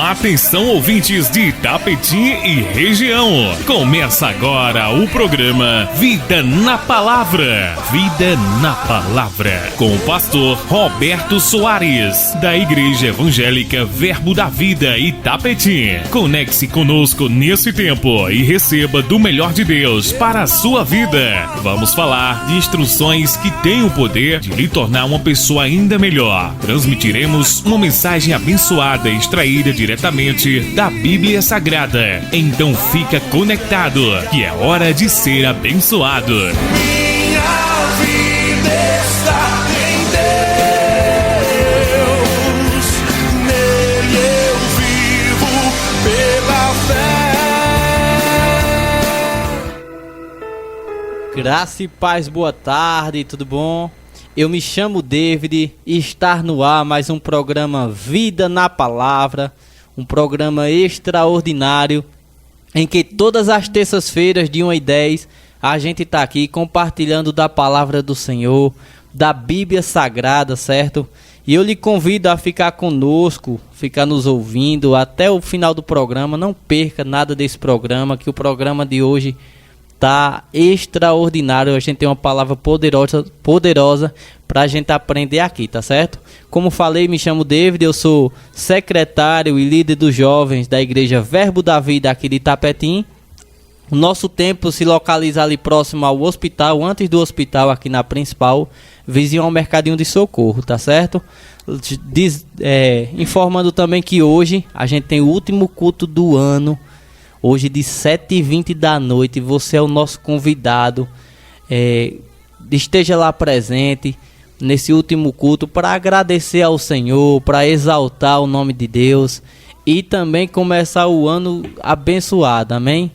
Atenção, ouvintes de Itapetim e região. Começa agora o programa Vida na Palavra. Vida na Palavra. Com o pastor Roberto Soares, da Igreja Evangélica Verbo da Vida Itapetim. Conecte-se conosco nesse tempo e receba do melhor de Deus para a sua vida. Vamos falar de instruções que têm o poder de lhe tornar uma pessoa ainda melhor. Transmitiremos uma mensagem abençoada extraída diretamente da Bíblia Sagrada. Então fica conectado, que é hora de ser abençoado. Minha vida está em Deus, nele eu vivo pela fé. Graça e paz, boa tarde, tudo bom? Eu me chamo David e está no ar mais um programa Vida na Palavra, um programa extraordinário em que todas as terças-feiras de 1h10 a gente está aqui compartilhando da Palavra do Senhor, da Bíblia Sagrada, certo? E eu lhe convido a ficar conosco, ficar nos ouvindo até o final do programa. Não perca nada desse programa, que o programa de hoje tá extraordinário. A gente tem uma palavra poderosa para a gente aprender aqui, tá certo? Como falei, me chamo David, eu sou secretário e líder dos jovens da Igreja Verbo da Vida aqui de Itapetim. O nosso templo se localiza ali próximo ao hospital, antes do hospital, aqui na principal, vizinho ao Mercadinho de Socorro, tá certo? Informando também que hoje a gente tem o último culto do ano, hoje de 7h20 da noite. Você é o nosso convidado, esteja lá presente nesse último culto para agradecer ao Senhor, para exaltar o nome de Deus e também começar o ano abençoado, amém?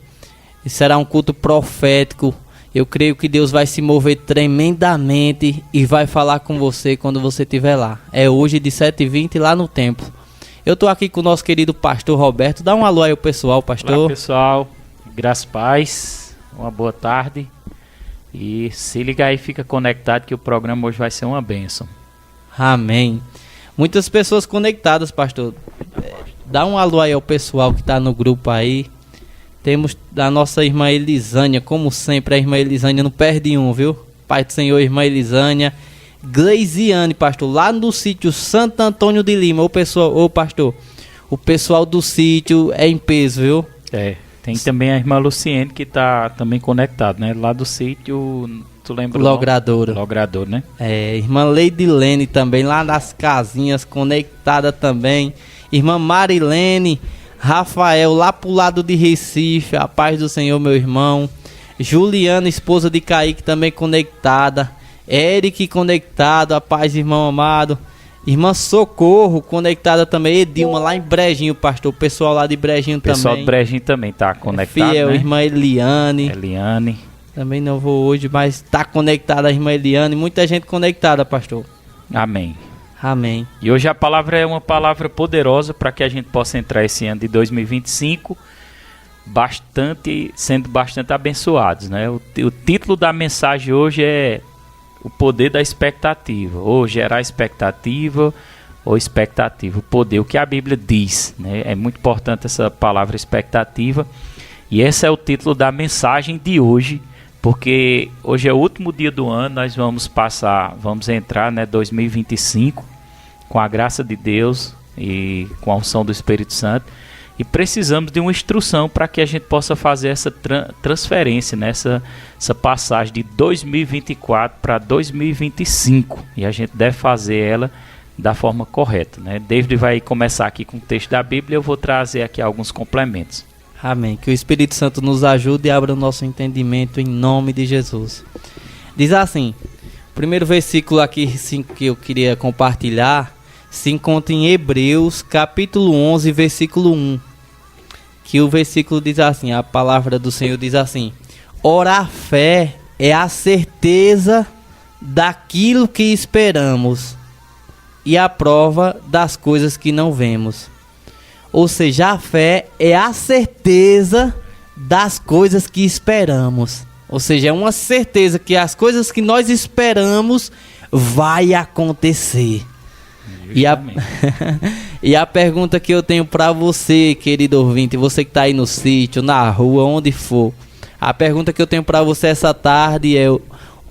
E será um culto profético. Eu creio que Deus vai se mover tremendamente e vai falar com você quando você estiver lá. É hoje de 7h20 lá no templo. Eu estou aqui com o nosso querido pastor Roberto. Dá um alô aí ao pessoal, pastor. Olá, pessoal. Graças e paz. Uma boa tarde. E se liga aí, fica conectado que o programa hoje vai ser uma bênção. Amém. Muitas pessoas conectadas, pastor. Dá um alô aí ao pessoal que está no grupo aí. Temos a nossa irmã Elisânia, como sempre, a irmã Elisânia não perde um, viu? Pai do Senhor, irmã Elisânia. Gleisiane, pastor, lá no sítio Santo Antônio de Lima. Pastor, o pessoal do sítio é em peso, viu? Tem também a irmã Luciene que tá também conectado, né? Lá do sítio, tu lembra? Logradouro, né? Irmã Leidilene também, lá nas casinhas, conectada também. Irmã Marilene, Rafael, lá pro lado de Recife, a paz do Senhor, meu irmão. Juliana, esposa de Kaique, também conectada. Eric conectado, a paz, irmão amado. Irmã Socorro conectada também. Edilma lá em Brejinho, pastor. O pessoal lá de Brejinho também. O pessoal de Brejinho também tá conectado, fiel, né? Irmã Eliane. Também não vou hoje, mas tá conectada a irmã Eliane. Muita gente conectada, pastor. Amém. E hoje a palavra é uma palavra poderosa para que a gente possa entrar esse ano de 2025 sendo bastante abençoados, né? O título da mensagem hoje é o poder da expectativa, ou gerar expectativa, ou expectativa, o poder, o que a Bíblia diz, né? É muito importante essa palavra expectativa, e esse é o título da mensagem de hoje, porque hoje é o último dia do ano, nós vamos entrar, né, 2025, com a graça de Deus e com a unção do Espírito Santo, e precisamos de uma instrução para que a gente possa fazer essa transferência, né? essa passagem de 2024 para 2025. E a gente deve fazer ela da forma correta, né? David vai começar aqui com o texto da Bíblia e eu vou trazer aqui alguns complementos. Amém. Que o Espírito Santo nos ajude e abra o nosso entendimento em nome de Jesus. Diz assim, o primeiro versículo aqui que eu queria compartilhar se encontra em Hebreus, capítulo 11, versículo 1. Que o versículo diz assim, a palavra do Senhor diz assim: ora, a fé é a certeza daquilo que esperamos e a prova das coisas que não vemos. Ou seja, a fé é a certeza das coisas que esperamos. Ou seja, é uma certeza que as coisas que nós esperamos vai acontecer. E a pergunta que eu tenho pra você, querido ouvinte, você que tá aí no sítio, na rua, onde for. A pergunta que eu tenho pra você essa tarde é: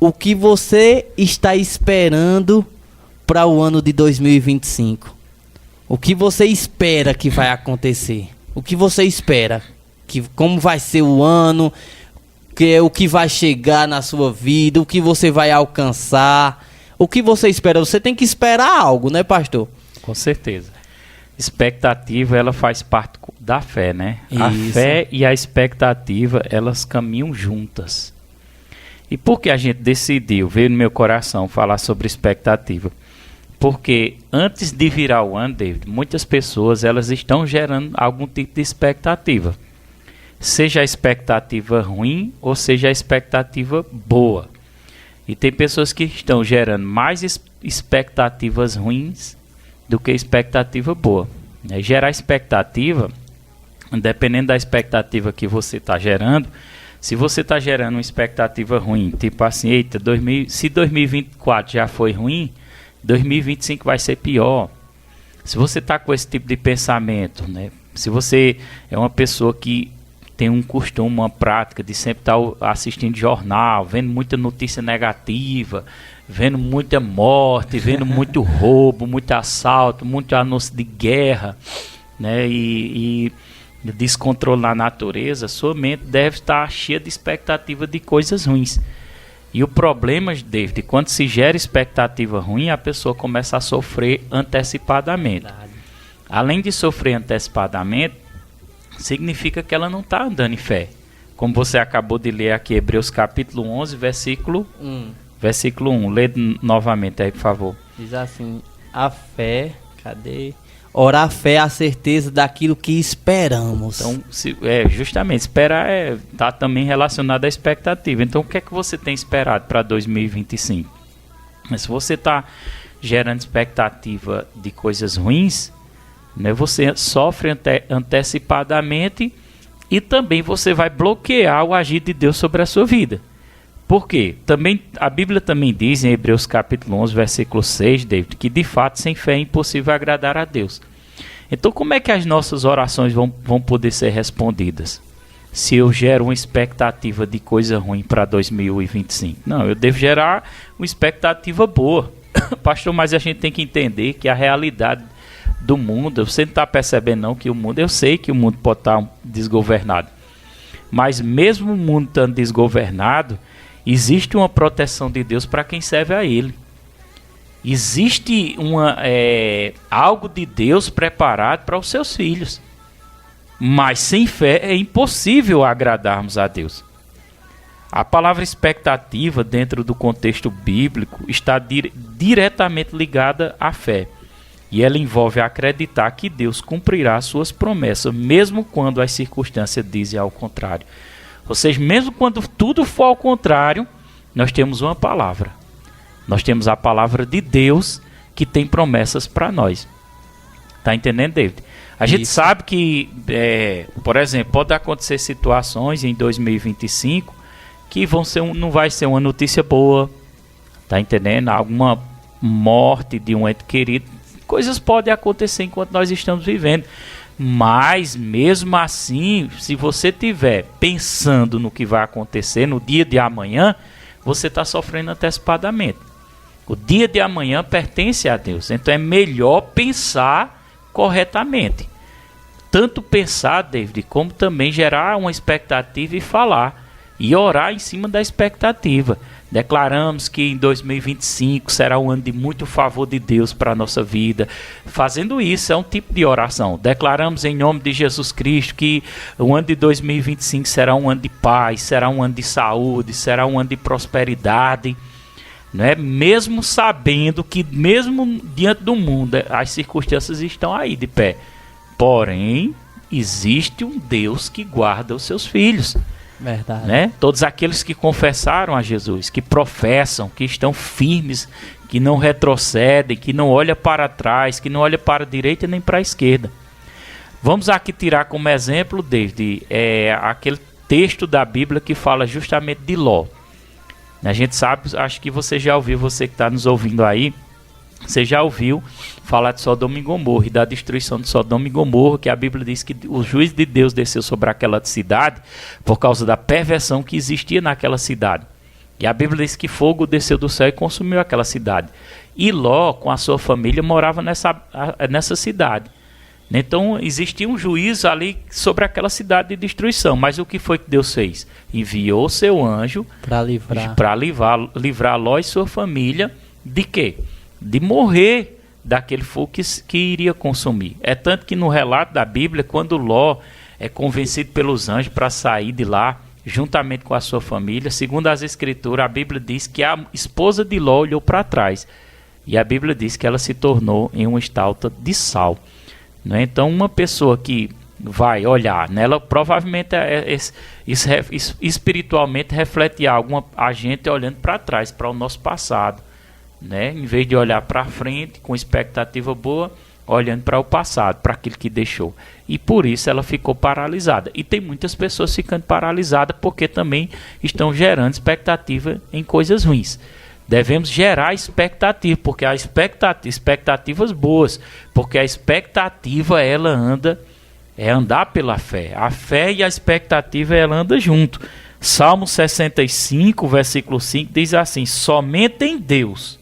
o que você está esperando para o ano de 2025? O que você espera que vai acontecer? O que você espera? Como vai ser o ano? O que vai chegar na sua vida? O que você vai alcançar? O que você espera? Você tem que esperar algo, né, pastor? Com certeza. Expectativa, ela faz parte da fé, né? Isso. A fé e a expectativa, elas caminham juntas. E por que a gente decidiu, veio no meu coração falar sobre expectativa? Porque antes de virar o ano, David, muitas pessoas elas estão gerando algum tipo de expectativa. Seja a expectativa ruim ou seja a expectativa boa. E tem pessoas que estão gerando mais expectativas ruins do que expectativa boa. Gerar expectativa, dependendo da expectativa que você está gerando, se você está gerando uma expectativa ruim, tipo assim, eita, se 2024 já foi ruim, 2025 vai ser pior. Se você está com esse tipo de pensamento, né? Se você é uma pessoa que tem um costume, uma prática de sempre estar assistindo jornal, vendo muita notícia negativa, vendo muita morte, vendo muito roubo, muito assalto, muito anúncio de guerra, né? E descontrole na natureza, sua mente deve estar cheia de expectativa de coisas ruins. E o problema, David, quando se gera expectativa ruim, a pessoa começa a sofrer antecipadamente. Além de sofrer antecipadamente, significa que ela não está andando em fé. Como você acabou de ler aqui, Hebreus capítulo 11, versículo 1. Lê novamente aí, por favor. Diz assim: a fé, cadê? Ora, a fé é a certeza daquilo que esperamos. Então, justamente, esperar está também relacionado à expectativa. Então, o que é que você tem esperado para 2025? Mas se você está gerando expectativa de coisas ruins, né, você sofre antecipadamente e também você vai bloquear o agir de Deus sobre a sua vida. Por quê? A Bíblia também diz em Hebreus capítulo 11, versículo 6, David, que de fato sem fé é impossível agradar a Deus. Então como é que as nossas orações vão poder ser respondidas? Se eu gero uma expectativa de coisa ruim para 2025. Não, eu devo gerar uma expectativa boa. Pastor, mas a gente tem que entender que a realidade do mundo, você não está percebendo não que o mundo, eu sei que o mundo pode estar desgovernado. Mas mesmo o mundo estando desgovernado, existe uma proteção de Deus para quem serve a Ele. Existe algo de Deus preparado para os seus filhos. Mas sem fé é impossível agradarmos a Deus. A palavra expectativa, dentro do contexto bíblico, está diretamente ligada à fé. E ela envolve acreditar que Deus cumprirá suas promessas, mesmo quando as circunstâncias dizem ao contrário. Ou seja, mesmo quando tudo for ao contrário, nós temos uma palavra. Nós temos a palavra de Deus que tem promessas para nós. Está entendendo, David? A gente sabe que, por exemplo, pode acontecer situações em 2025 que não vai ser uma notícia boa. Está entendendo? Alguma morte de um ente querido. Coisas podem acontecer enquanto nós estamos vivendo. Mas, mesmo assim, se você estiver pensando no que vai acontecer no dia de amanhã, você está sofrendo antecipadamente. O dia de amanhã pertence a Deus. Então é melhor pensar corretamente. Tanto pensar, David, como também gerar uma expectativa e falar. E orar em cima da expectativa. Declaramos que em 2025 será um ano de muito favor de Deus para a nossa vida. Fazendo isso é um tipo de oração. Declaramos em nome de Jesus Cristo que o ano de 2025 será um ano de paz, será um ano de saúde, será um ano de prosperidade. Não é? Mesmo sabendo que mesmo diante do mundo as circunstâncias estão aí de pé. Porém, existe um Deus que guarda os seus filhos. Verdade. Né? Todos aqueles que confessaram a Jesus, que professam, que estão firmes, que não retrocedem, que não olham para trás, que não olham para a direita nem para a esquerda. Vamos aqui tirar como exemplo, David, aquele texto da Bíblia que fala justamente de Ló. A gente sabe, acho que você já ouviu, você que está nos ouvindo aí, Você já ouviu falar de Sodoma e Gomorra e da destruição de Sodoma e Gomorra, que a Bíblia diz que o juízo de Deus desceu sobre aquela cidade por causa da perversão que existia naquela cidade. E a Bíblia diz que fogo desceu do céu e consumiu aquela cidade. E Ló, com a sua família, morava nessa cidade. Então existia um juízo ali sobre aquela cidade de destruição. Mas o que foi que Deus fez? Enviou seu anjo para livrar Ló e sua família de quê? De morrer daquele fogo que iria consumir. É tanto que no relato da Bíblia, quando Ló é convencido pelos anjos para sair de lá, juntamente com a sua família, segundo as escrituras, a Bíblia diz que a esposa de Ló olhou para trás. E a Bíblia diz que ela se tornou em uma estátua de sal. Né? Então, uma pessoa que vai olhar nela, provavelmente espiritualmente reflete algo, a gente olhando para trás, para o nosso passado. Né? Em vez de olhar para frente com expectativa boa, olhando para o passado, para aquilo que deixou. E por isso ela ficou paralisada. E tem muitas pessoas ficando paralisadas porque também estão gerando expectativa em coisas ruins. Devemos gerar expectativa, porque a expectativas boas, porque a expectativa ela é andar pela fé. A fé e a expectativa ela andam junto. Salmo 65, versículo 5 diz assim: somente em Deus,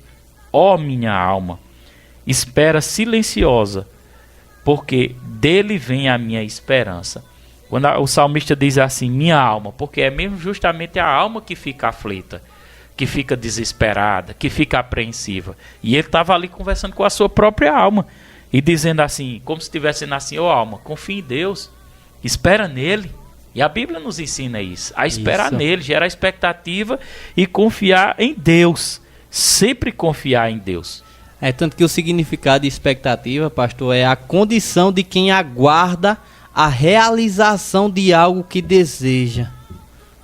ó minha alma, espera silenciosa, porque dele vem a minha esperança. Quando o salmista diz assim, minha alma, porque é mesmo justamente a alma que fica aflita, que fica desesperada, que fica apreensiva. E ele estava ali conversando com a sua própria alma e dizendo assim, como se estivesse dizendo assim, ó alma, confia em Deus, espera nele. E a Bíblia nos ensina isso, a esperar nele, gerar expectativa e confiar em Deus. Sempre confiar em Deus. É tanto que o significado de expectativa, pastor, é a condição de quem aguarda a realização de algo que deseja.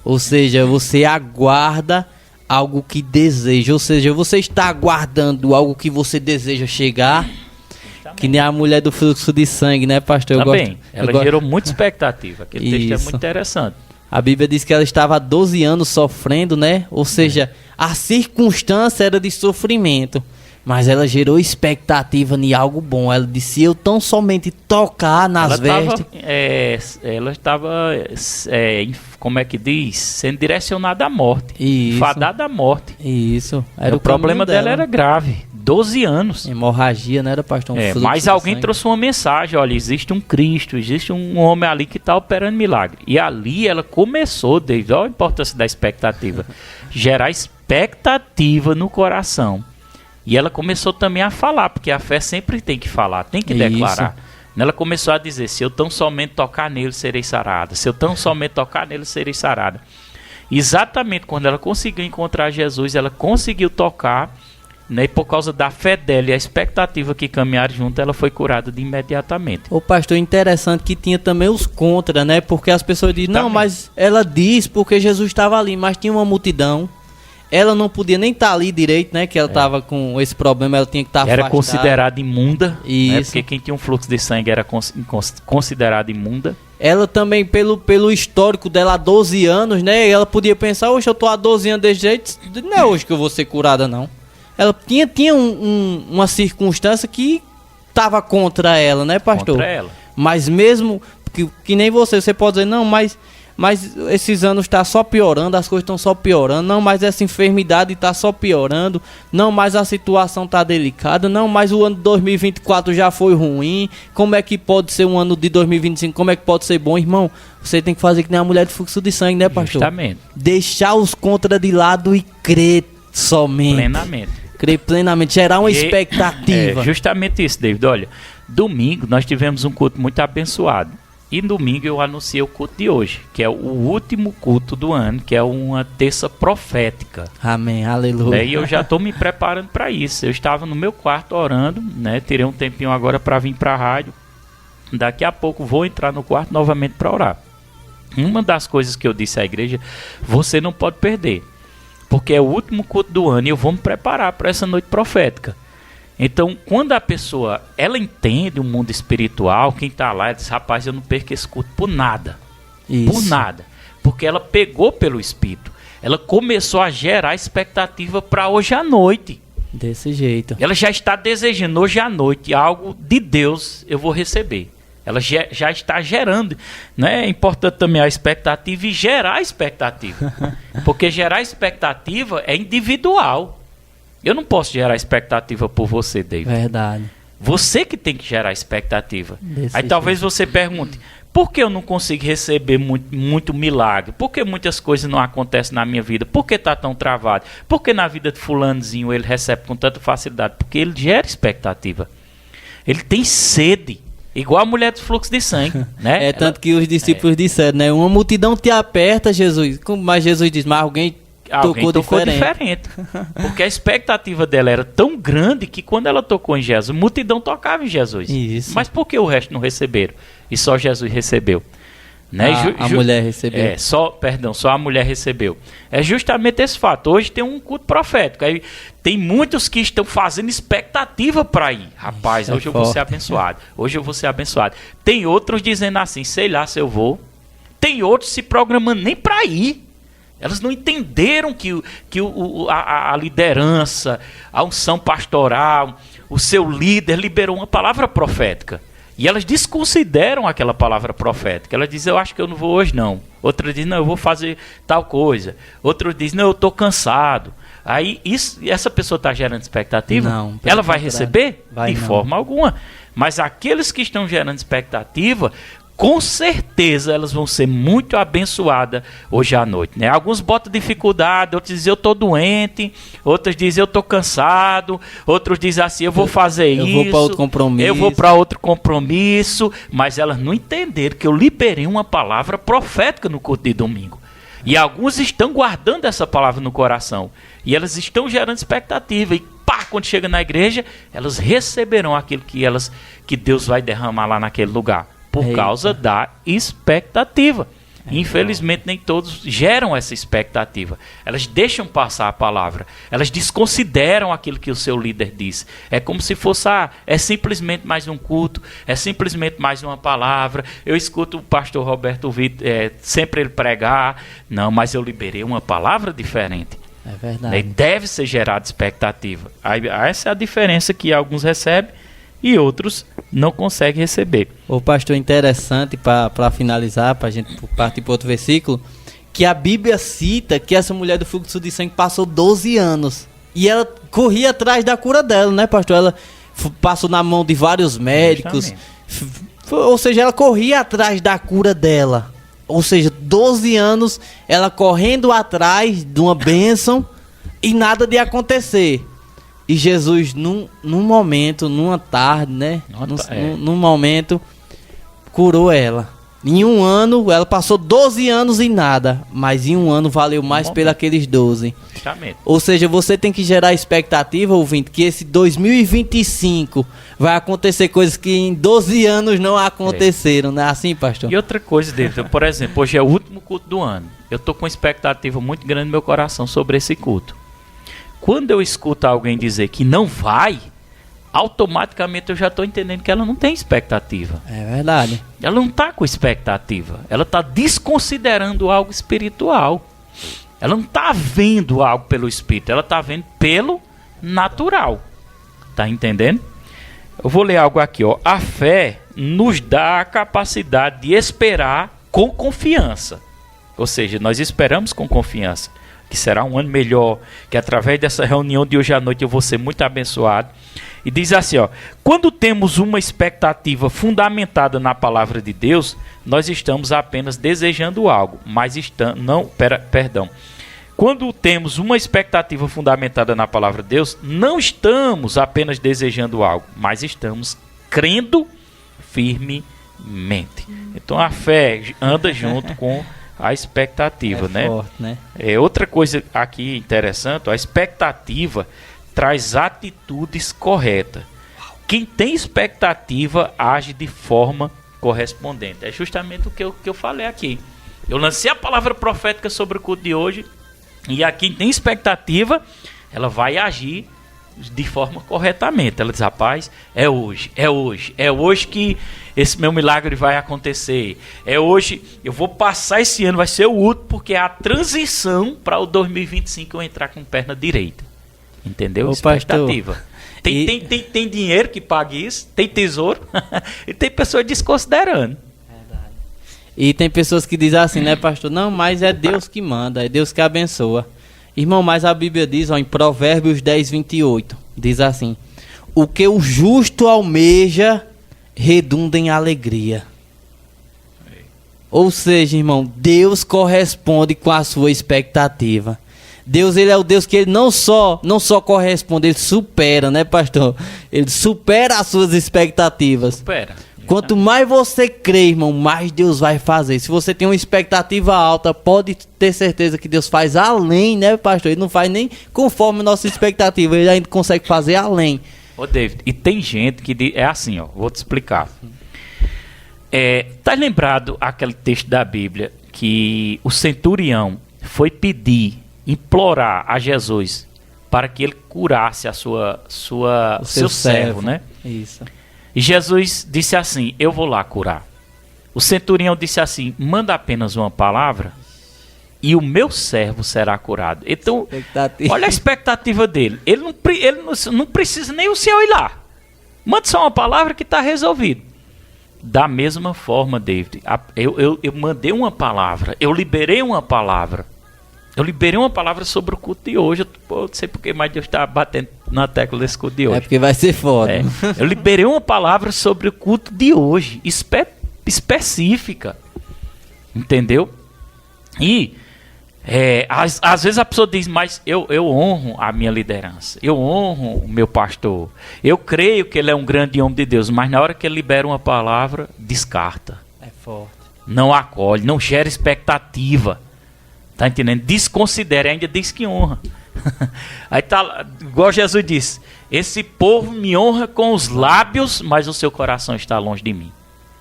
Ou seja, você aguarda algo que deseja. Ou seja, você está aguardando algo que você deseja chegar. Também. Que nem a mulher do fluxo de sangue, né, pastor? Também. Ela gerou muita expectativa. Aquele texto é muito interessante. A Bíblia diz que ela estava há 12 anos sofrendo, né? Ou seja, a circunstância era de sofrimento, mas ela gerou expectativa em algo bom. Ela disse, eu tão somente tocar nas vestes... ela estava, como é que diz? Sendo direcionada à morte. Isso. Fadada à morte. Isso. O problema dela era grave. 12 anos. Hemorragia, não era, pastor? Mas alguém trouxe uma mensagem, olha, existe um Cristo, existe um homem ali que está operando milagre. E ali ela começou, David, olha a importância da expectativa, gerar expectativa no coração. E ela começou também a falar, porque a fé sempre tem que falar, tem que declarar. Ela começou a dizer, se eu tão somente tocar nele, serei sarada. Se eu tão somente tocar nele, serei sarada. Exatamente quando ela conseguiu encontrar Jesus, ela conseguiu tocar, né, e por causa da fé dela e a expectativa que caminharam junto, ela foi curada de imediatamente. O pastor, interessante que tinha também os contra, né? Porque as pessoas dizem, não, mas ela diz porque Jesus estava ali, mas tinha uma multidão. Ela não podia nem estar ali direito, né? Que ela estava com esse problema, ela tinha que estar afastada. Era considerada imunda, né? Porque quem tinha um fluxo de sangue era considerada imunda. Ela também, pelo histórico dela há 12 anos, né? Ela podia pensar, hoje eu tô há 12 anos desse jeito, não é hoje que eu vou ser curada, não. Ela tinha uma circunstância que estava contra ela, né, pastor? Contra ela. Mas mesmo que nem você pode dizer, não, mas esses anos está só piorando, as coisas estão só piorando, não, mas essa enfermidade está só piorando, não, mas a situação está delicada, não, mas o ano de 2024 já foi ruim, como é que pode ser um ano de 2025, como é que pode ser bom, irmão? Você tem que fazer que nem a mulher de fluxo de sangue, né, pastor? Justamente. Deixar os contra de lado e crer somente. Plenamente. Crer plenamente, gerar uma expectativa. Justamente isso, David. Olha, domingo nós tivemos um culto muito abençoado. E domingo eu anunciei o culto de hoje, que é o último culto do ano, que é uma terça profética. Amém, aleluia. E eu já estou me preparando para isso. Eu estava no meu quarto orando, né? Tirei um tempinho agora para vir para a rádio. Daqui a pouco vou entrar no quarto novamente para orar. Uma das coisas que eu disse à igreja, você não pode perder. Porque é o último culto do ano e eu vou me preparar para essa noite profética. Então, quando a pessoa, ela entende o mundo espiritual, quem está lá, ela diz, rapaz, eu não perco esse culto por nada. Isso. Por nada. Porque ela pegou pelo Espírito. Ela começou a gerar expectativa para hoje à noite. Desse jeito. Ela já está desejando hoje à noite algo de Deus eu vou receber. Ela já está gerando. Né? É importante também a expectativa e gerar a expectativa. Porque gerar expectativa é individual. Eu não posso gerar expectativa por você, David. Verdade. Você que tem que gerar expectativa. Desse Aí jeito. talvez você pergunte, por que eu não consigo receber muito milagre? Por que muitas coisas não acontecem na minha vida? Por que está tão travado? Por que na vida de fulanozinho ele recebe com tanta facilidade? Porque ele gera expectativa. Ele tem sede. Igual a mulher do fluxo de sangue. Né? Tanto que os discípulos disseram, né? Uma multidão te aperta, Jesus. Mas Jesus diz, mas alguém tocou diferente. Porque a expectativa dela era tão grande que quando ela tocou em Jesus, a multidão tocava em Jesus. Isso. Mas por que o resto não receberam? E só Jesus recebeu. Né? A mulher recebeu. Só a mulher recebeu. É justamente esse fato. Hoje tem um culto profético. Aí tem muitos que estão fazendo expectativa para ir. Rapaz, hoje eu vou ser abençoado. Hoje eu vou ser abençoado. Tem outros dizendo assim, sei lá se eu vou. Tem outros se programando nem para ir. Elas não entenderam que a liderança, a unção pastoral, o seu líder liberou uma palavra profética. E elas desconsideram aquela palavra profética. Elas dizem, eu acho que eu não vou hoje não. Outra diz, não, eu vou fazer tal coisa. Outro diz, não, eu estou cansado. Aí essa pessoa está gerando expectativa? Não. Ela vai receber? De não. forma alguma. Mas aqueles que estão gerando expectativa, com certeza elas vão ser muito abençoadas hoje à noite, né? Alguns botam dificuldade, outros dizem eu estou doente, outros dizem eu estou cansado, outros dizem assim, eu vou fazer isso. Eu vou para outro compromisso. Eu vou para outro compromisso, mas elas não entenderam que eu liberei uma palavra profética no culto de domingo. E alguns estão guardando essa palavra no coração. E elas estão gerando expectativa. E pá, quando chega na igreja, elas receberão aquilo que Deus vai derramar lá naquele lugar. Por causa da expectativa. Infelizmente, nem todos geram essa expectativa. Elas deixam passar a palavra. Elas desconsideram aquilo que o seu líder diz. É como se fosse, é simplesmente mais um culto, é simplesmente mais uma palavra. Eu escuto o pastor Roberto Vitor, sempre ele pregar. Não, mas eu liberei uma palavra diferente. É verdade. E deve ser gerada expectativa. Essa é a diferença que alguns recebem e outros não conseguem receber. O pastor, interessante para finalizar, para a gente partir para outro versículo, que a Bíblia cita que essa mulher do fluxo de sangue passou 12 anos e ela corria atrás da cura dela, né, pastor? Ela passou na mão de vários médicos, ou seja, ela corria atrás da cura dela. Ou seja, 12 anos ela correndo atrás de uma bênção e nada de acontecer. E Jesus, num momento, numa tarde, né? Num momento, curou ela. Em um ano, ela passou 12 anos e nada. Mas em um ano valeu mais pelos 12. Justamente. Ou seja, você tem que gerar expectativa, ouvinte, que esse 2025 vai acontecer coisas que em 12 anos não aconteceram, não é assim, pastor? E outra coisa, David, por exemplo, hoje é o último culto do ano. Eu estou com uma expectativa muito grande no meu coração sobre esse culto. Quando eu escuto alguém dizer que não vai, automaticamente eu já estou entendendo que ela não tem expectativa. É verdade. Ela não está com expectativa. Ela está desconsiderando algo espiritual. Ela não está vendo algo pelo espírito. Ela está vendo pelo natural. Está entendendo? Eu vou ler algo aqui, ó. A fé nos dá a capacidade de esperar com confiança. Ou seja, nós esperamos com confiança que será um ano melhor, que através dessa reunião de hoje à noite eu vou ser muito abençoado. E diz assim, ó, quando temos uma expectativa fundamentada na palavra de Deus, nós estamos apenas desejando algo, mas Quando temos uma expectativa fundamentada na palavra de Deus, não estamos apenas desejando algo, mas estamos crendo firmemente. Então a fé anda junto com a expectativa, né? Forte, né? Outra coisa aqui interessante, a expectativa traz atitudes corretas. Quem tem expectativa age de forma correspondente. É justamente o que eu falei aqui. Eu lancei a palavra profética sobre o culto de hoje e a quem tem expectativa, ela vai agir de forma corretamente. Ela diz, rapaz, é hoje que esse meu milagre vai acontecer. É hoje, eu vou passar esse ano, vai ser o último, porque é a transição para o 2025 eu entrar com perna direita. Entendeu? Ô, Expectativa. Tem dinheiro que pague isso, tem tesouro, e tem pessoas desconsiderando. E tem pessoas que dizem assim, né, pastor? Não, mas é Deus que manda, é Deus que abençoa. Irmão, mas a Bíblia diz, ó, em Provérbios 10, 28, diz assim: o que o justo almeja redunda em alegria. Ou seja, irmão, Deus corresponde com a sua expectativa. Deus, ele é o Deus que ele não só corresponde, ele supera, né, pastor? Ele supera as suas expectativas. Supera. Quanto mais você crê, irmão, mais Deus vai fazer. Se você tem uma expectativa alta, pode ter certeza que Deus faz além, né, pastor? Ele não faz nem conforme a nossa expectativa, ele ainda consegue fazer além. Ô, David, e tem gente que é assim, ó, vou te explicar. Tá lembrado aquele texto da Bíblia que o centurião foi pedir, implorar a Jesus para que ele curasse o seu servo, né? Isso. E Jesus disse assim: eu vou lá curar. O centurião disse assim: manda apenas uma palavra e o meu servo será curado. Então, olha a expectativa dele. Ele não precisa nem o Senhor ir lá. Manda só uma palavra que está resolvido. Da mesma forma, David, eu mandei uma palavra, eu liberei uma palavra. Eu liberei uma palavra sobre o culto de hoje. Eu não sei porque, mas Deus está batendo na tecla desse culto de hoje. É porque vai ser foda. Eu liberei uma palavra sobre o culto de hoje, específica. Entendeu? E às vezes a pessoa diz, mas eu honro a minha liderança. Eu honro o meu pastor. Eu creio que ele é um grande homem de Deus. Mas na hora que ele libera uma palavra, descarta. É forte. Não acolhe, não gera expectativa. Tá entendendo? Desconsidera, ainda diz que honra. Aí tá, igual Jesus disse: esse povo me honra com os lábios, mas o seu coração está longe de mim.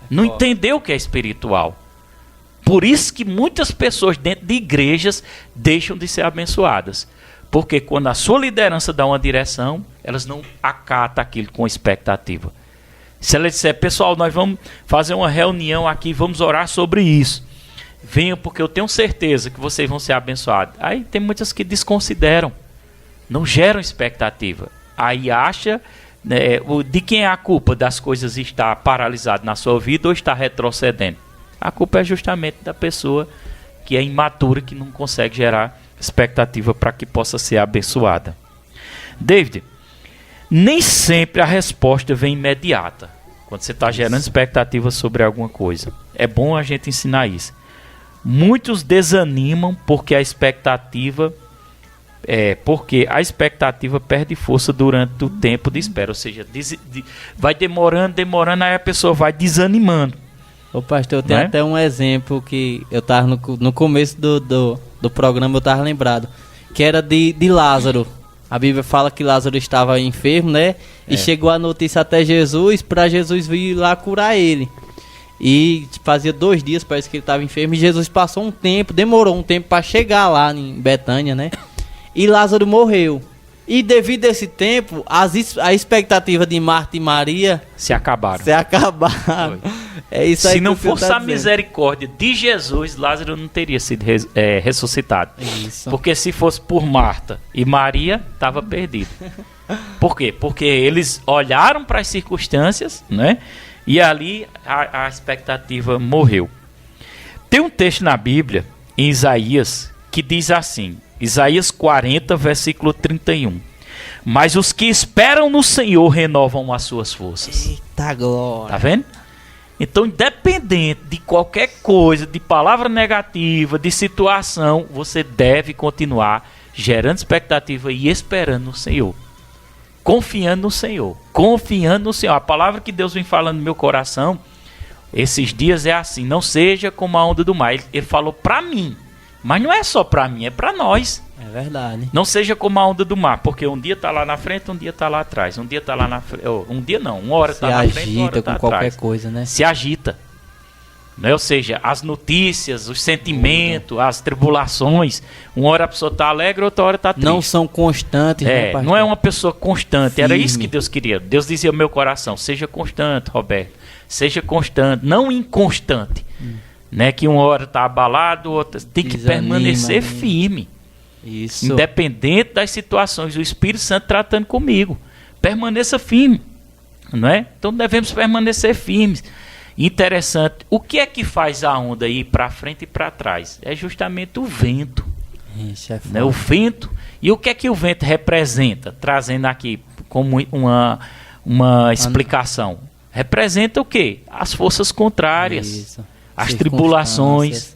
Não entendeu o que é espiritual. Por isso que muitas pessoas dentro de igrejas deixam de ser abençoadas. Porque quando a sua liderança dá uma direção, elas não acatam aquilo com expectativa. Se ela disser: pessoal, nós vamos fazer uma reunião aqui, vamos orar sobre isso. Venham, porque eu tenho certeza que vocês vão ser abençoados. Aí tem muitas que desconsideram, não geram expectativa. Aí acha, né, de quem é a culpa das coisas estar paralisado na sua vida ou estar retrocedendo. A culpa é justamente da pessoa que é imatura, que não consegue gerar expectativa para que possa ser abençoada. David, nem sempre a resposta vem imediata quando você está gerando expectativa sobre alguma coisa. É bom a gente ensinar isso. Muitos desanimam porque a expectativa perde força durante o tempo de espera. Ou seja, vai demorando, aí a pessoa vai desanimando. Ô pastor, eu tenho até um exemplo que eu estava no começo do programa, eu estava lembrado, que era de Lázaro. A Bíblia fala que Lázaro estava enfermo, né? E chegou a notícia até Jesus, para Jesus vir lá curar ele. E fazia 2 dias, parece que ele estava enfermo, e Jesus demorou um tempo para chegar lá em Betânia, né? E Lázaro morreu. E devido a esse tempo, a expectativa de Marta e Maria se acabaram. É isso aí. Se não fosse a misericórdia de Jesus, Lázaro não teria sido ressuscitado. Isso. Porque se fosse por Marta e Maria, estava perdido. Por quê? Porque eles olharam para as circunstâncias, né? E ali a expectativa morreu. Tem um texto na Bíblia, em Isaías, que diz assim, Isaías 40, versículo 31. Mas os que esperam no Senhor renovam as suas forças. Eita glória. Tá vendo? Então, independente de qualquer coisa, de palavra negativa, de situação, você deve continuar gerando expectativa e esperando no Senhor. Confiando no Senhor. A palavra que Deus vem falando no meu coração esses dias é assim: não seja como a onda do mar. Ele falou para mim, mas não é só para mim, é para nós. É verdade. Não seja como a onda do mar, porque um dia tá lá na frente, um dia tá lá atrás. Um dia tá lá na frente, um dia não, uma hora tá na frente, uma hora tá atrás. Se agita com qualquer coisa, né? Se agita. Né? Ou seja, as notícias, os sentimentos, as tribulações. Uma hora a pessoa está alegre, outra hora está triste. Não são constantes, né, pastor? Não é uma pessoa constante. Firme. Era isso que Deus queria. Deus dizia ao meu coração: seja constante, Roberto. Seja constante, não inconstante. Né? Que uma hora está abalado, outra tem que permanecer firme. Isso. Independente das situações, o Espírito Santo tratando comigo. Permaneça firme, não é? Então devemos permanecer firmes. Interessante. O que é que faz a onda ir para frente e para trás? É justamente o vento. Isso é Né? O vento. E o que é que o vento representa? Trazendo aqui como uma explicação. Representa o quê? As forças contrárias. Isso. As tribulações.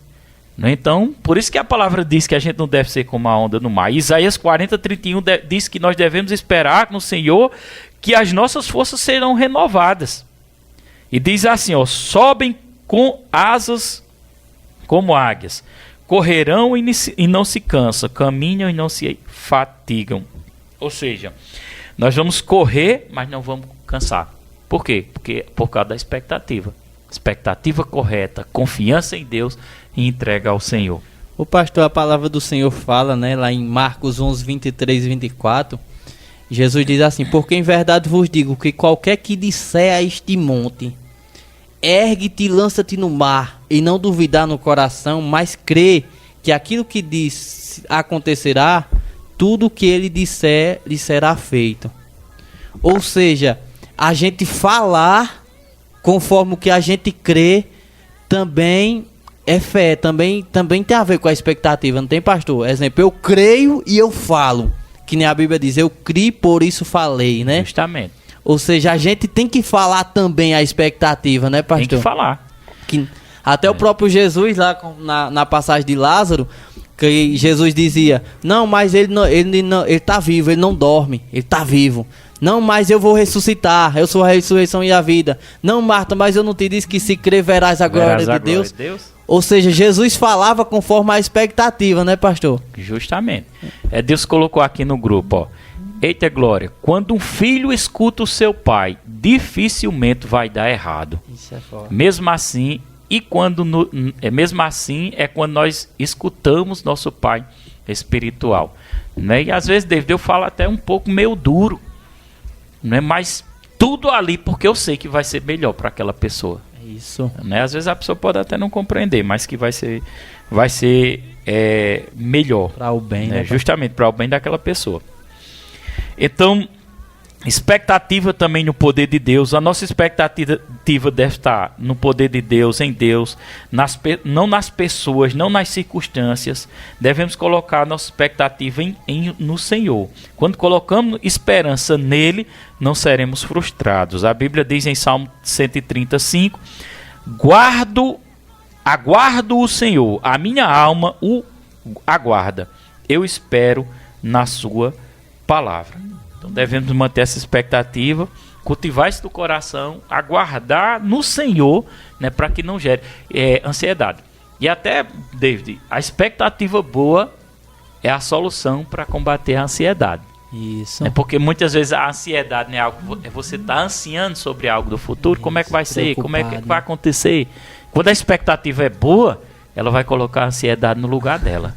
Né? Então, por isso que a palavra diz que a gente não deve ser como a onda no mar. Isaías 40:31 diz que nós devemos esperar no Senhor que as nossas forças serão renovadas. E diz assim, ó, sobem com asas como águias, correrão e não se cansam, caminham e não se fatigam. Ou seja, nós vamos correr, mas não vamos cansar. Por quê? Porque por causa da expectativa. Expectativa correta, confiança em Deus e entrega ao Senhor. O pastor, a palavra do Senhor fala, né, lá em Marcos 11:23 e 24, Jesus diz assim: porque em verdade vos digo que qualquer que disser a este monte, ergue-te e lança-te no mar, e não duvidar no coração, mas crê que aquilo que diz acontecerá, tudo o que ele disser lhe será feito. Ou seja, a gente falar conforme o que a gente crê também é fé, também tem a ver com a expectativa, não tem, pastor? Exemplo, eu creio e eu falo, que nem a Bíblia diz, eu criei, por isso falei, né? Justamente. Ou seja, a gente tem que falar também a expectativa, né, pastor? Tem que falar. Até o próprio Jesus, lá na passagem de Lázaro, que Jesus dizia, não, mas ele está vivo, ele não dorme, ele está vivo. Não, mas eu vou ressuscitar, eu sou a ressurreição e a vida. Não, Marta, mas eu não te disse que se crer verás a glória de Deus. Ou seja, Jesus falava conforme a expectativa, né, pastor? Justamente. Deus colocou aqui no grupo, ó. Eita glória, quando um filho escuta o seu pai, dificilmente vai dar errado. Isso é foda. Mesmo assim, mesmo assim é quando nós escutamos nosso pai espiritual, né? E às vezes Deus fala até um pouco meio duro, né? Mas tudo ali porque eu sei que vai ser melhor para aquela pessoa. Isso. Né? Às vezes a pessoa pode até não compreender, mas que vai ser melhor. Para o bem, né? Justamente para o bem daquela pessoa. Então, expectativa também no poder de Deus. A nossa expectativa deve estar no poder de Deus, em Deus, não nas pessoas, não nas circunstâncias. Devemos colocar a nossa expectativa no Senhor. Quando colocamos esperança nele, não seremos frustrados. A Bíblia diz em Salmo 135, aguardo o Senhor, a minha alma o aguarda. Eu espero na sua palavra. Então devemos manter essa expectativa, cultivar isso do coração, aguardar no Senhor, né, para que não gere ansiedade. E até, David, a expectativa boa é a solução para combater a ansiedade. Isso. Porque muitas vezes a ansiedade, né, você está ansiando sobre algo do futuro. Isso, como é que vai ser, como é que vai acontecer. Quando a expectativa é boa, ela vai colocar a ansiedade no lugar dela.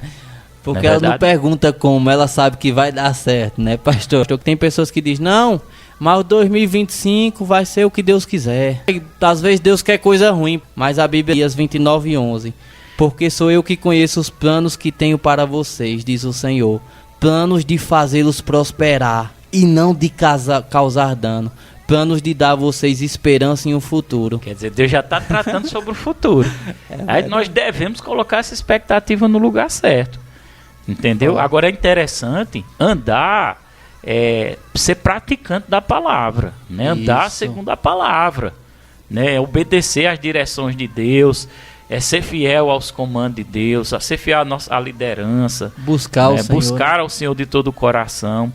Porque ela não pergunta como, ela sabe que vai dar certo, né, pastor? Tem pessoas que dizem, não, mas o 2025 vai ser o que Deus quiser. Às vezes Deus quer coisa ruim, mas a Bíblia diz 29:11. Porque sou eu que conheço os planos que tenho para vocês, diz o Senhor. Planos de fazê-los prosperar e não de causar dano. Planos de dar a vocês esperança em um futuro. Quer dizer, Deus já está tratando sobre o futuro. Aí nós devemos colocar essa expectativa no lugar certo. Entendeu? Agora é interessante andar, ser praticante da palavra, né? Andar segundo a palavra, né? Obedecer às direções de Deus, ser fiel aos comandos de Deus, ser fiel à liderança, buscar o Senhor. Buscar ao Senhor de todo o coração.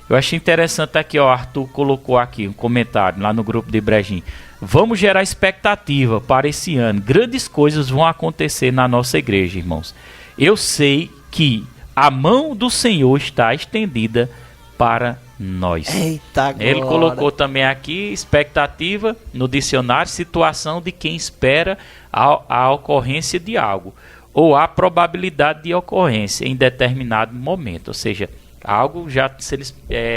Eu achei interessante aqui, ó, Arthur colocou aqui um comentário lá no grupo de Brejinho. Vamos gerar expectativa para esse ano. Grandes coisas vão acontecer na nossa igreja, irmãos. Eu sei que a mão do Senhor está estendida para nós. Eita, Ele colocou também aqui expectativa no dicionário, situação de quem espera a ocorrência de algo ou a probabilidade de ocorrência em determinado momento. Ou seja, algo já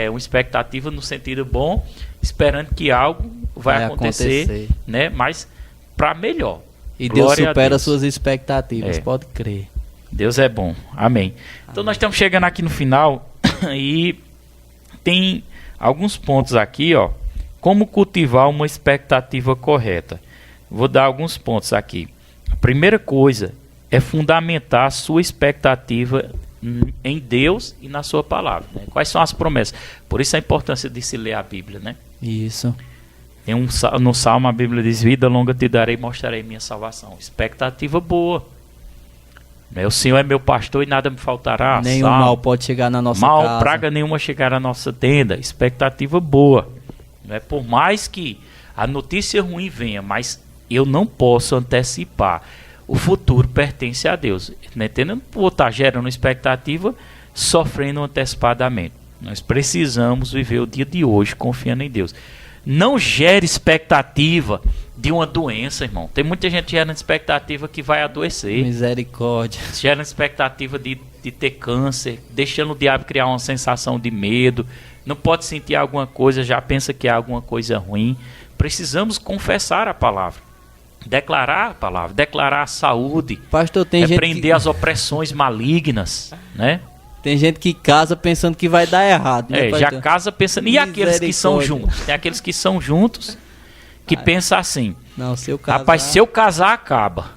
uma expectativa no sentido bom, esperando que algo vai acontecer, né? Mas para melhor. E Deus supera suas expectativas, pode crer. Deus é bom. Amém. Então nós estamos chegando aqui no final e tem alguns pontos aqui, ó. Como cultivar uma expectativa correta. Vou dar alguns pontos aqui. A primeira coisa é fundamentar a sua expectativa em Deus e na sua palavra, né? Quais são as promessas? Por isso a importância de se ler a Bíblia, né? Isso. No Salmo a Bíblia diz: vida longa te darei e mostrarei minha salvação. Expectativa boa. O Senhor é meu pastor e nada me faltará. Nenhum mal pode chegar na nossa casa. Mal, praga nenhuma chegar à nossa tenda. Expectativa boa. Por mais que a notícia ruim venha, mas eu não posso antecipar. O futuro pertence a Deus. Eu não vou estar gerando expectativa, sofrendo antecipadamente. Nós precisamos viver o dia de hoje confiando em Deus. Não gere expectativa de uma doença, irmão. Tem muita gente gerando expectativa que vai adoecer. Misericórdia. Gerando expectativa de ter câncer, deixando o diabo criar uma sensação de medo. Não pode sentir alguma coisa, já pensa que é alguma coisa ruim. Precisamos confessar a palavra. Declarar a palavra, declarar a saúde. Pastor, tem gente repreender as opressões malignas, né? Tem gente que casa pensando que vai dar errado, né, já casa pensando. E aqueles que são juntos? Tem aqueles que são juntos que pensam assim: não, se eu casar... rapaz, se eu casar, acaba.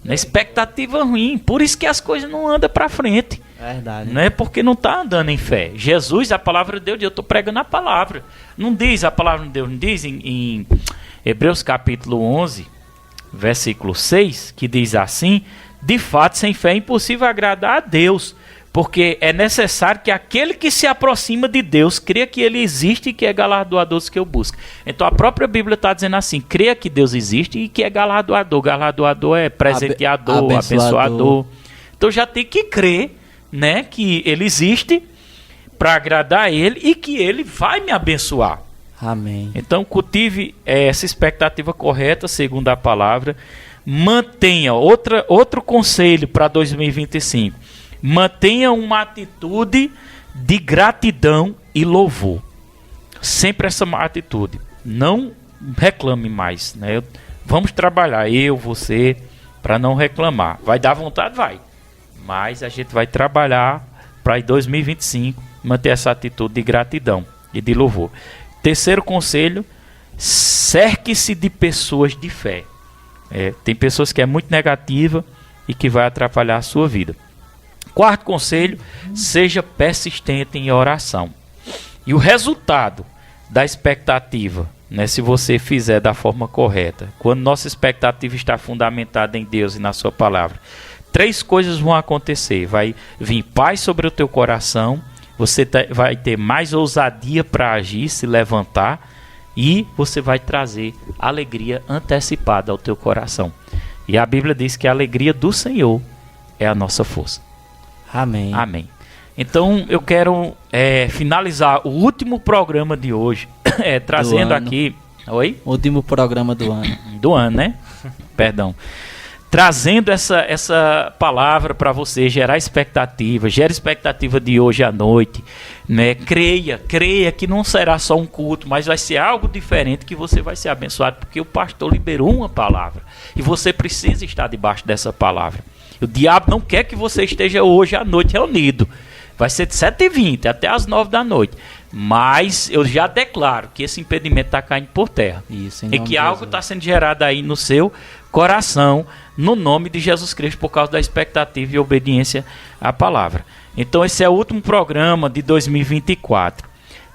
Na expectativa ruim. Por isso que as coisas não andam para frente. Verdade. Não é porque não está andando em fé. Jesus, a palavra de Deus, eu estou pregando a palavra. Não diz a palavra de Deus, não diz em Hebreus capítulo 11, versículo 6, que diz assim: de fato, sem fé é impossível agradar a Deus, porque é necessário que aquele que se aproxima de Deus creia que ele existe e que é galardoador dos que eu busco. Então a própria Bíblia está dizendo assim: creia que Deus existe e que é galardoador. Galardoador é presenteador, abençoador. Então já tem que crer, né, que ele existe para agradar a ele e que ele vai me abençoar. Amém. Então cultive essa expectativa correta segundo a palavra. Mantenha outro conselho para 2025. Mantenha uma atitude de gratidão e louvor. Sempre essa atitude. Não reclame mais, né? Vamos trabalhar, você, para não reclamar. Vai dar vontade? Vai. Mas a gente vai trabalhar para em 2025 manter essa atitude de gratidão e de louvor. Terceiro conselho: cerque-se de pessoas de fé. Tem pessoas que é muito negativa e que vai atrapalhar a sua vida. Quarto conselho: seja persistente em oração. E o resultado da expectativa, né, se você fizer da forma correta, quando nossa expectativa está fundamentada em Deus e na sua palavra, 3 coisas vão acontecer. Vai vir paz sobre o teu coração, você vai ter mais ousadia para agir, se levantar, e você vai trazer alegria antecipada ao teu coração. E a Bíblia diz que a alegria do Senhor é a nossa força. Amém. Amém. Então eu quero finalizar o último programa de hoje trazendo aqui... Oi? Último programa do ano. Do ano, né? Perdão. Trazendo essa palavra para você, gerar expectativa. Gera expectativa de hoje à noite, né? Creia que não será só um culto, mas vai ser algo diferente, que você vai ser abençoado, porque o pastor liberou uma palavra. E você precisa estar debaixo dessa palavra. O diabo não quer que você esteja hoje à noite reunido. Vai ser de 7h20 até as 9 da noite. Mas eu já declaro que esse impedimento está caindo por terra. Isso, e que algo está sendo gerado aí no seu coração, no nome de Jesus Cristo, por causa da expectativa e obediência à palavra. Então esse é o último programa de 2024.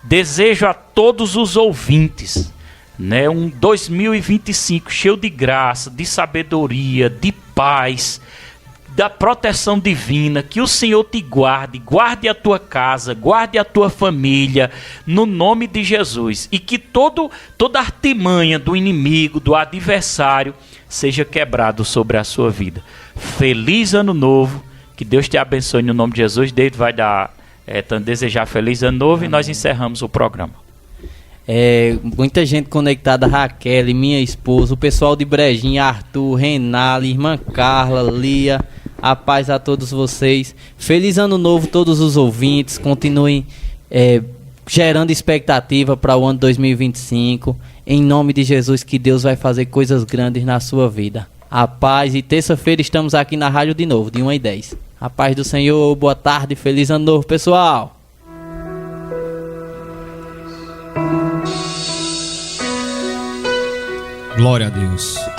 Desejo a todos os ouvintes, né, um 2025 cheio de graça, de sabedoria, de paz, da proteção divina. Que o Senhor te guarde a tua casa, guarde a tua família, no nome de Jesus. E que toda artimanha do inimigo, do adversário, seja quebrado sobre a sua vida. Feliz ano novo, que Deus te abençoe no nome de Jesus. David vai desejar feliz ano novo. Amém. E nós encerramos o programa. Muita gente conectada: Raquel, minha esposa, o pessoal de Brejinha, Arthur, Renale, irmã Carla, Lia. A paz a todos vocês. Feliz ano novo todos os ouvintes. Continuem gerando expectativa para o ano 2025. Em nome de Jesus, que Deus vai fazer coisas grandes na sua vida. A paz. E terça-feira estamos aqui na rádio de novo, de 1h10. A paz do Senhor, boa tarde, feliz ano novo, pessoal. Glória a Deus.